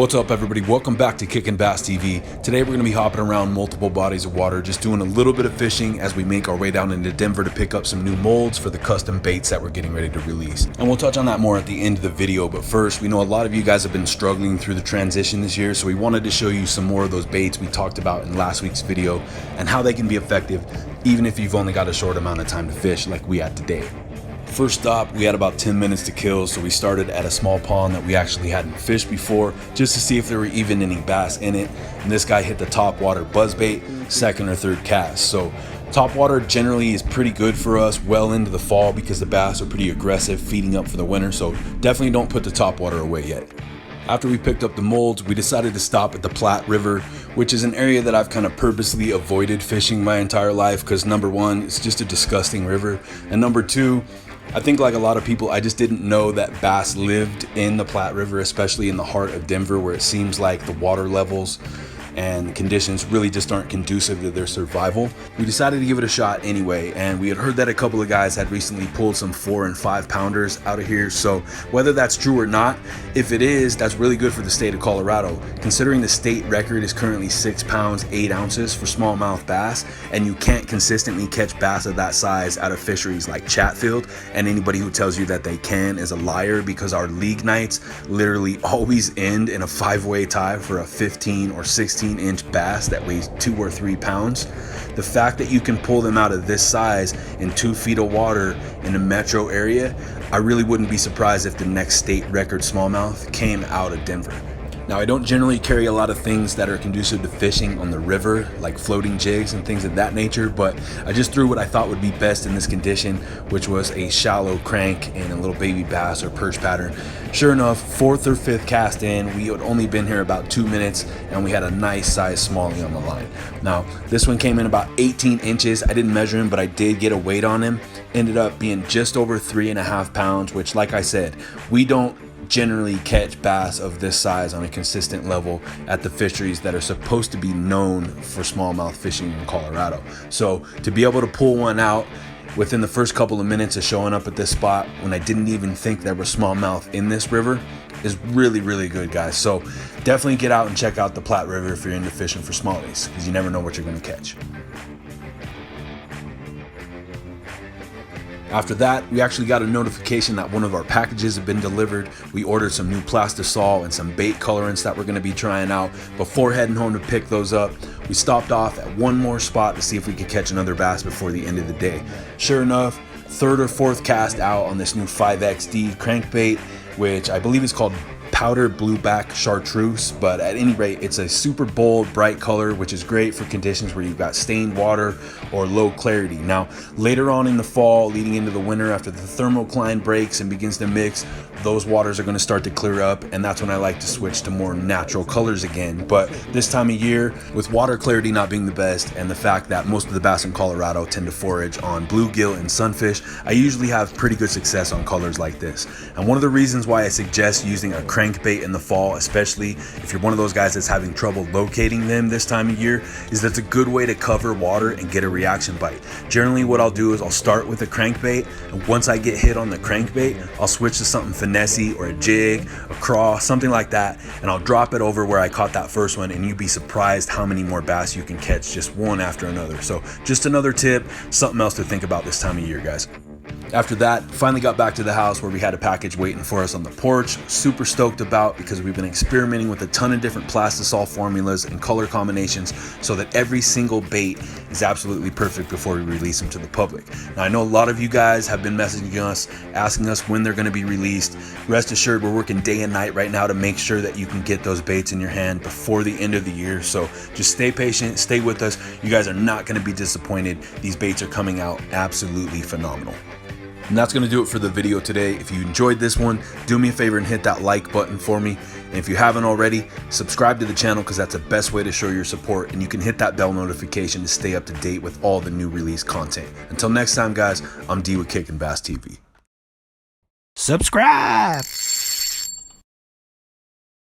What's up, everybody? Welcome back to Kickin' Bass TV. Today we're going to be hopping around multiple bodies of water, just doing a little bit of fishing as we make our way down into Denver to pick up some new molds for the custom baits that we're getting ready to release. And we'll touch on that more at the end of the video, but first, we know a lot of you guys have been struggling through the transition this year, so we wanted to show you some more of those baits we talked about in last week's video and how they can be effective even if you've only got a short amount of time to fish like we had today. First stop, we had about 10 minutes to kill, so we started at a small pond that we actually hadn't fished before, just to see if there were even any bass in it. And this guy hit the top water buzzbait, second or third cast. So top water generally is pretty good for us well into the fall because the bass are pretty aggressive, feeding up for the winter. So definitely don't put the top water away yet. After we picked up the molds, we decided to stop at the Platte River, which is an area that I've kind of purposely avoided fishing my entire life because number one, it's just a disgusting river, and number two, I think like a lot of people, I just didn't know that bass lived in the Platte River, especially in the heart of Denver, where it seems like the water levels and conditions really just aren't conducive to their survival. We decided to give it a shot anyway, and we had heard that a couple of guys had recently pulled some 4 and 5 pounders out of here. So whether that's true or not, if it is, that's really good for the state of Colorado, considering the state record is currently 6 pounds 8 ounces for smallmouth bass, and you can't consistently catch bass of that size out of fisheries like Chatfield. And anybody who tells you that they can is a liar, because our league nights literally always end in a 5-way tie for a 15 or 16-inch bass that weighs 2 or 3 pounds. The fact that you can pull them out of this size in 2 feet of water in a metro area, I really wouldn't be surprised if the next state record smallmouth came out of Denver. Now, I don't generally carry a lot of things that are conducive to fishing on the river, like floating jigs and things of that nature, but I just threw what I thought would be best in this condition, which was a shallow crank and a little baby bass or perch pattern. Sure enough, 4th or 5th cast in, we had only been here about 2 minutes, and we had a nice size smallie on the line. Now, this one came in about 18 inches. I didn't measure him, but I did get a weight on him. Ended up being just over 3.5 pounds, which, like I said, we don't generally catch bass of this size on a consistent level at the fisheries that are supposed to be known for smallmouth fishing in Colorado. So to be able to pull one out within the first couple of minutes of showing up at this spot when I didn't even think there was smallmouth in this river is really, really good, guys. So definitely get out and check out the Platte River if you're into fishing for smallies, because you never know what you're going to catch. After that, we actually got a notification that one of our packages had been delivered. We ordered some new plastisol and some bait colorants that we're going to be trying out. Before heading home to pick those up, we stopped off at one more spot to see if we could catch another bass before the end of the day. Sure enough, 3rd or 4th cast out on this new 5XD crankbait, which I believe is called powder blueback chartreuse, but at any rate, it's a super bold, bright color, which is great for conditions where you've got stained water or low clarity. Now, later on in the fall, leading into the winter, after the thermocline breaks and begins to mix, those waters are going to start to clear up, and that's when I like to switch to more natural colors again. But this time of year, with water clarity not being the best, and the fact that most of the bass in Colorado tend to forage on bluegill and sunfish, I usually have pretty good success on colors like this. And one of the reasons why I suggest using a crankbait in the fall, especially if you're one of those guys that's having trouble locating them this time of year, is that's a good way to cover water and get a reaction bite. Generally, what I'll do is I'll start with a crankbait, and once I get hit on the crankbait, I'll switch to something finessey or a jig, a craw, something like that, and I'll drop it over where I caught that first one, and you'd be surprised how many more bass you can catch just one after another. So just another tip, something else to think about this time of year, guys. After that, finally got back to the house where we had a package waiting for us on the porch. Super stoked about, because we've been experimenting with a ton of different plastisol formulas and color combinations so that every single bait is absolutely perfect before we release them to the public. Now, I know a lot of you guys have been messaging us, asking us when they're going to be released. Rest assured, we're working day and night right now to make sure that you can get those baits in your hand before the end of the year. So just stay patient, stay with us. You guys are not going to be disappointed. These baits are coming out absolutely phenomenal. And that's going to do it for the video today. If you enjoyed this one, do me a favor and hit that like button for me. And if you haven't already, subscribe to the channel, because that's the best way to show your support. And you can hit that bell notification to stay up to date with all the new release content. Until next time, guys, I'm D with Kickin' Bass TV. Subscribe!